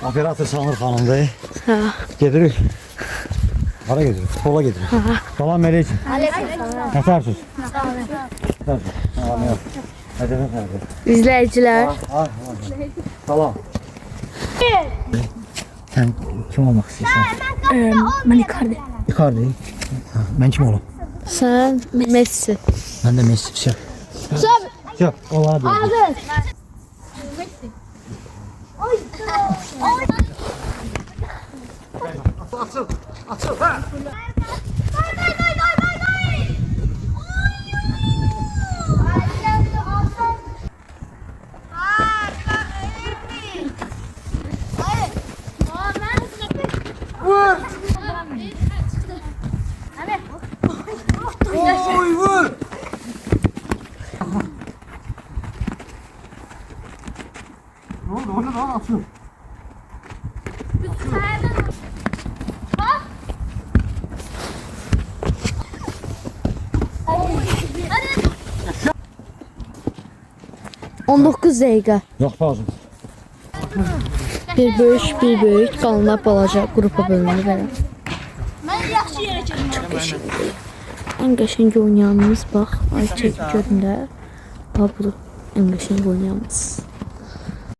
Operator Sanır xanımdır. Ha. Gedirik. Hara gedirik? Futbola gedirik. Salam aleyküm. Ne tersiz? Salam yok. Ne demek tersiz? İzleyiciler. Salam. Sen kim olmak istiyorsun? Ben Icardi. Icardi. Ben kim olayım? Sen Messi. Ben de Messi. Şey. Yok, olana değil. Oy vur! Ne oldu? O ne lan atıyor? On 19 dakika. Yok lazım. Bir böyük qalınıb olacaq qrupa bölünür belə. Çok qəşəng. En qəşəng oynayanımız bax. Ay çək görün də. Bax budur. En qəşəng oynayanımız.